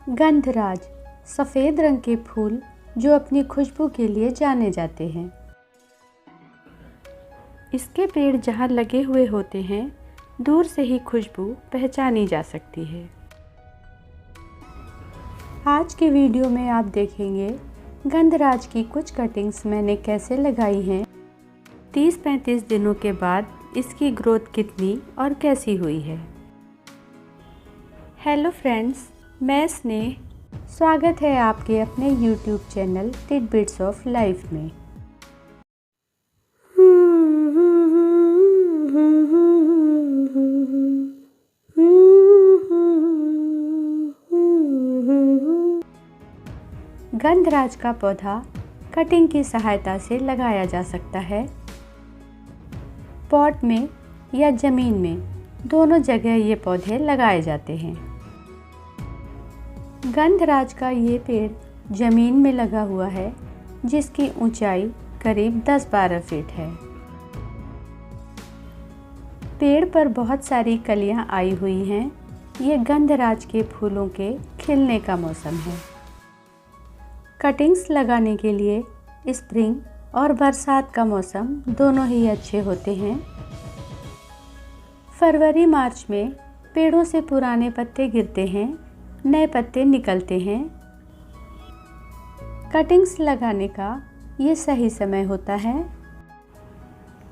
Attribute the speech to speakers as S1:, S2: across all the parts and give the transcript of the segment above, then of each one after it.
S1: गंधराज सफ़ेद रंग के फूल जो अपनी खुशबू के लिए जाने जाते हैं। इसके पेड़ जहाँ लगे हुए होते हैं, दूर से ही खुशबू पहचानी जा सकती है। आज के वीडियो में आप देखेंगे गंधराज की कुछ कटिंग्स मैंने कैसे लगाई हैं। 30-35 दिनों के बाद इसकी ग्रोथ कितनी और कैसी हुई है। हेलो फ्रेंड्स, मैं स्नेह, स्वागत है आपके अपने YouTube channel titbits of life में। गंधराज का पौधा कटिंग की सहायता से लगाया जा सकता है। पॉट में या ज़मीन में, दोनों जगह ये पौधे लगाए जाते हैं। गंधराज का ये पेड़ ज़मीन में लगा हुआ है, जिसकी ऊंचाई करीब 10-12 फीट है। पेड़ पर बहुत सारी कलियां आई हुई हैं। ये गंधराज के फूलों के खिलने का मौसम है। कटिंग्स लगाने के लिए स्प्रिंग और बरसात का मौसम दोनों ही अच्छे होते हैं। फरवरी-मार्च में पेड़ों से पुराने पत्ते गिरते हैं, नए पत्ते निकलते हैं। कटिंग्स लगाने का ये सही समय होता है।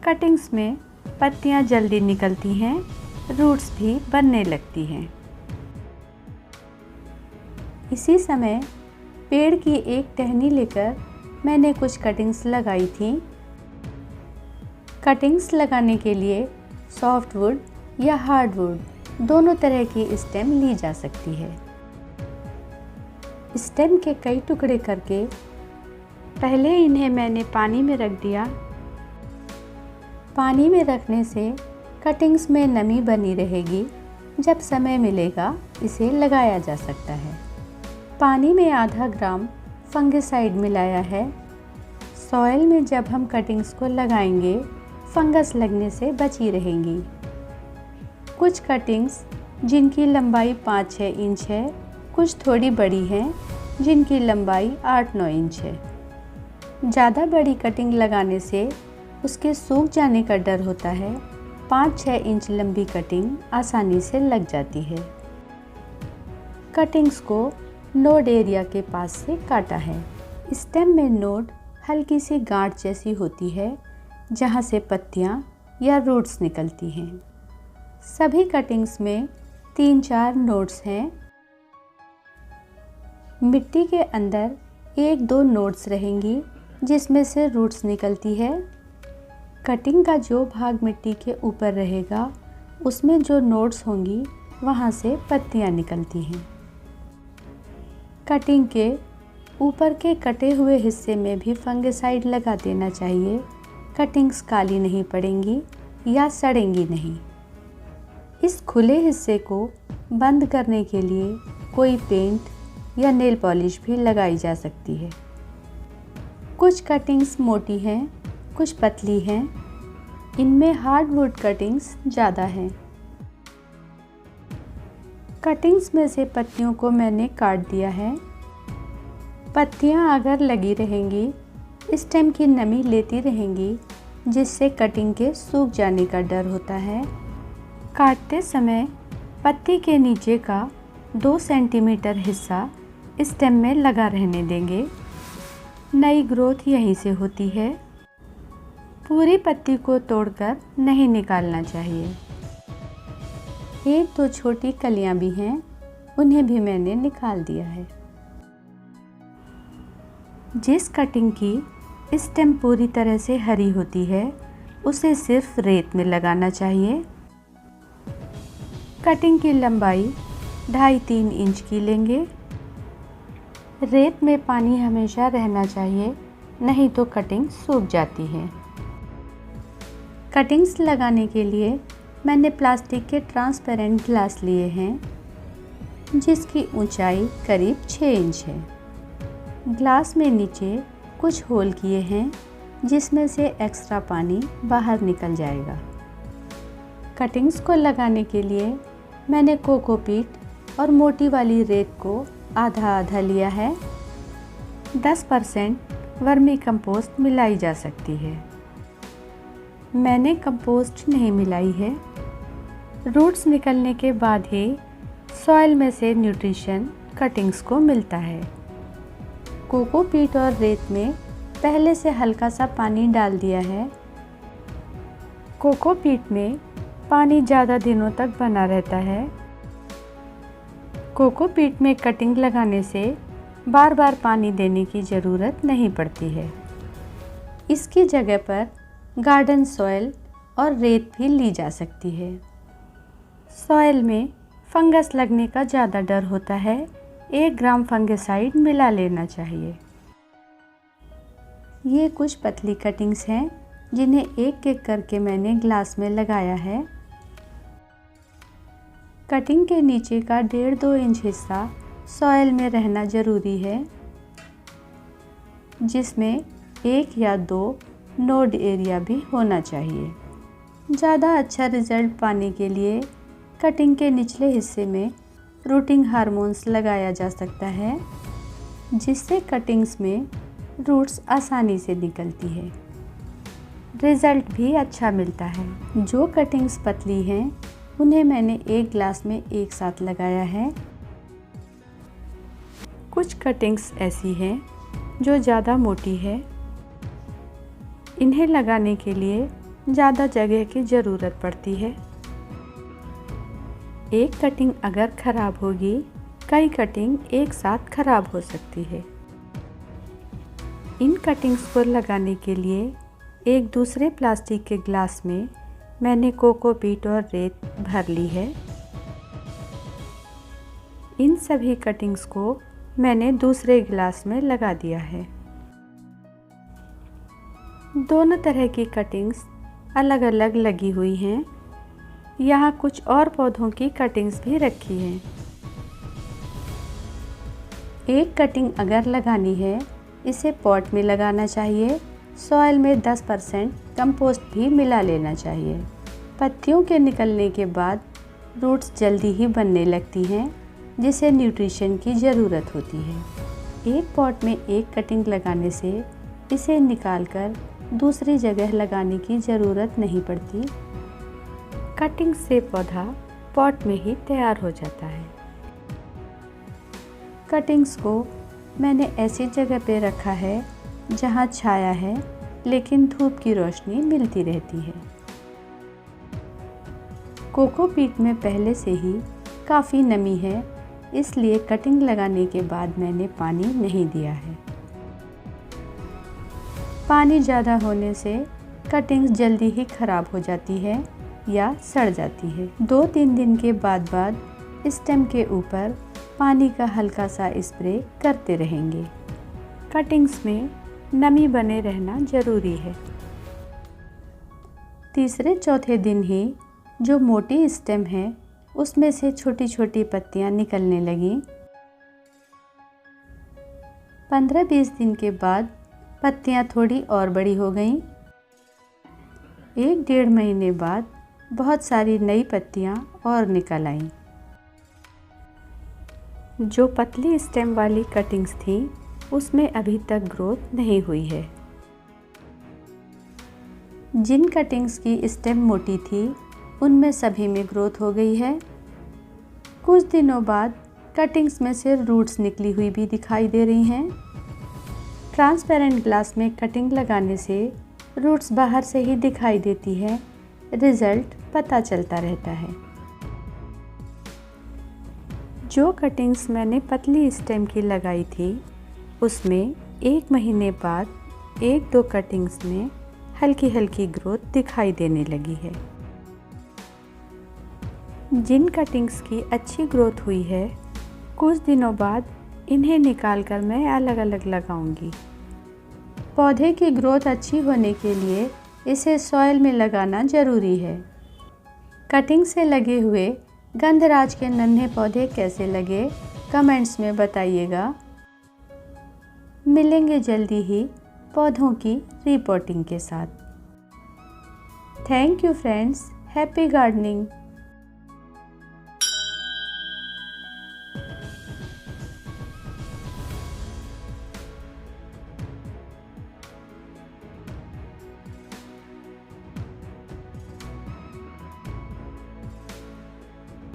S1: कटिंग्स में पत्तियां जल्दी निकलती हैं, रूट्स भी बनने लगती हैं। इसी समय पेड़ की एक टहनी लेकर मैंने कुछ कटिंग्स लगाई थी। कटिंग्स लगाने के लिए सॉफ्टवुड या हार्डवुड दोनों तरह की स्टेम ली जा सकती है। स्टेम के कई टुकड़े करके पहले इन्हें मैंने पानी में रख दिया। पानी में रखने से कटिंग्स में नमी बनी रहेगी। जब समय मिलेगा इसे लगाया जा सकता है। पानी में आधा ग्राम फंगिसाइड मिलाया है। सॉइल में जब हम कटिंग्स को लगाएंगे, फंगस लगने से बची रहेंगी। कुछ कटिंग्स जिनकी लंबाई 5-6 इंच है, कुछ थोड़ी बड़ी हैं जिनकी लंबाई 8-9 इंच है। ज़्यादा बड़ी कटिंग लगाने से उसके सूख जाने का डर होता है। 5-6 इंच लंबी कटिंग आसानी से लग जाती है। कटिंग्स को नोड एरिया के पास से काटा है। स्टेम में नोड हल्की सी गांठ जैसी होती है, जहाँ से पत्तियाँ या रूट्स निकलती हैं। सभी कटिंग्स में 3-4 नोड्स हैं। मिट्टी के अंदर 1-2 नोड्स रहेंगी, जिसमें से रूट्स निकलती है। कटिंग का जो भाग मिट्टी के ऊपर रहेगा, उसमें जो नोड्स होंगी, वहाँ से पत्तियाँ निकलती हैं। कटिंग के ऊपर के कटे हुए हिस्से में भी फंगिसाइड लगा देना चाहिए। कटिंग्स काली नहीं पड़ेंगी या सड़ेंगी नहीं। इस खुले हिस्से को बंद करने के लिए कोई पेंट या नेल पॉलिश भी लगाई जा सकती है। कुछ कटिंग्स मोटी हैं, कुछ पतली हैं। इनमें हार्डवुड कटिंग्स ज़्यादा हैं। कटिंग्स में से पत्तियों को मैंने काट दिया है। पत्तियां अगर लगी रहेंगी, स्टेम की नमी लेती रहेंगी, जिससे कटिंग के सूख जाने का डर होता है। काटते समय पत्ती के नीचे का 2 सेंटीमीटर हिस्सा स्टेम में लगा रहने देंगे। नई ग्रोथ यहीं से होती है। पूरी पत्ती को तोड़कर नहीं निकालना चाहिए। 1-2 छोटी कलियां भी हैं, उन्हें भी मैंने निकाल दिया है। जिस कटिंग की स्टेम पूरी तरह से हरी होती है, उसे सिर्फ रेत में लगाना चाहिए। कटिंग की लंबाई 2.5-3 इंच की लेंगे। रेत में पानी हमेशा रहना चाहिए, नहीं तो कटिंग सूख जाती है। कटिंग्स लगाने के लिए मैंने प्लास्टिक के ट्रांसपेरेंट ग्लास लिए हैं, जिसकी ऊंचाई करीब 6 इंच है। ग्लास में नीचे कुछ होल किए हैं, जिसमें से एक्स्ट्रा पानी बाहर निकल जाएगा। कटिंग्स को लगाने के लिए मैंने कोकोपीट और मोटी वाली रेत को आधा आधा लिया है। 10% वर्मी कंपोस्ट मिलाई जा सकती है। मैंने कंपोस्ट नहीं मिलाई है। रूट्स निकलने के बाद ही सॉइल में से न्यूट्रिशन कटिंग्स को मिलता है। कोकोपीट और रेत में पहले से हल्का सा पानी डाल दिया है। कोकोपीट में पानी ज़्यादा दिनों तक बना रहता है। कोकोपीट में कटिंग लगाने से बार बार पानी देने की ज़रूरत नहीं पड़ती है। इसकी जगह पर गार्डन सॉइल और रेत भी ली जा सकती है। सॉइल में फंगस लगने का ज़्यादा डर होता है। 1 ग्राम फंगिसाइड मिला लेना चाहिए। ये कुछ पतली कटिंग्स हैं जिन्हें एक एक करके मैंने ग्लास में लगाया है। कटिंग के नीचे का 1.5-2 इंच हिस्सा सॉइल में रहना ज़रूरी है, जिसमें 1 या 2 नोड एरिया भी होना चाहिए। ज़्यादा अच्छा रिज़ल्ट पाने के लिए कटिंग के निचले हिस्से में रूटिंग हार्मोन्स लगाया जा सकता है, जिससे कटिंग्स में रूट्स आसानी से निकलती है। रिज़ल्ट भी अच्छा मिलता है। जो कटिंग्स पतली हैं उन्हें मैंने एक ग्लास में एक साथ लगाया है। कुछ कटिंग्स ऐसी हैं जो ज़्यादा मोटी है। इन्हें लगाने के लिए ज़्यादा जगह की ज़रूरत पड़ती है। एक कटिंग अगर ख़राब होगी, कई कटिंग एक साथ ख़राब हो सकती है। इन कटिंग्स को लगाने के लिए एक दूसरे प्लास्टिक के ग्लास में मैंने कोकोपीट और रेत भर ली है। इन सभी कटिंग्स को मैंने दूसरे गिलास में लगा दिया है। दोनों तरह की कटिंग्स अलग अलग लगी हुई हैं। यहाँ कुछ और पौधों की कटिंग्स भी रखी हैं। एक कटिंग अगर लगानी है, इसे पॉट में लगाना चाहिए। सॉइल में 10% कंपोस्ट भी मिला लेना चाहिए। पत्तियों के निकलने के बाद रूट्स जल्दी ही बनने लगती हैं, जिसे न्यूट्रिशन की ज़रूरत होती है। एक पॉट में एक कटिंग लगाने से इसे निकालकर दूसरी जगह लगाने की ज़रूरत नहीं पड़ती। कटिंग से पौधा पॉट में ही तैयार हो जाता है। कटिंग्स को मैंने ऐसी जगह पे रखा है जहाँ छाया है लेकिन धूप की रोशनी मिलती रहती है। कोकोपीट में पहले से ही काफ़ी नमी है, इसलिए कटिंग लगाने के बाद मैंने पानी नहीं दिया है। पानी ज़्यादा होने से कटिंग्स जल्दी ही ख़राब हो जाती है या सड़ जाती है। 2-3 दिन के बाद स्टेम के ऊपर पानी का हल्का सा स्प्रे करते रहेंगे। कटिंग्स में नमी बने रहना ज़रूरी है। तीसरे चौथे दिन ही जो मोटी स्टेम है उसमें से छोटी छोटी पत्तियां निकलने लगीं। 15-20 दिन के बाद पत्तियां थोड़ी और बड़ी हो गईं। 1-1.5 महीने बाद बहुत सारी नई पत्तियां और निकल आईं। जो पतली स्टेम वाली कटिंग्स थी उसमें अभी तक ग्रोथ नहीं हुई है। जिन कटिंग्स की स्टेम मोटी थी उनमें सभी में ग्रोथ हो गई है। कुछ दिनों बाद कटिंग्स में से रूट्स निकली हुई भी दिखाई दे रही हैं। ट्रांसपेरेंट ग्लास में कटिंग लगाने से रूट्स बाहर से ही दिखाई देती है। रिज़ल्ट पता चलता रहता है। जो कटिंग्स मैंने पतली स्टेम की लगाई थी उसमें 1 महीने बाद 1-2 कटिंग्स में हल्की हल्की ग्रोथ दिखाई देने लगी है। जिन कटिंग्स की अच्छी ग्रोथ हुई है, कुछ दिनों बाद इन्हें निकालकर मैं अलग अलग लगाऊंगी। पौधे की ग्रोथ अच्छी होने के लिए इसे सॉइल में लगाना ज़रूरी है। कटिंग से लगे हुए गंधराज के नन्हे पौधे कैसे लगे, कमेंट्स में बताइएगा। मिलेंगे जल्दी ही पौधों की रिपोर्टिंग के साथ। Thank you friends, happy gardening.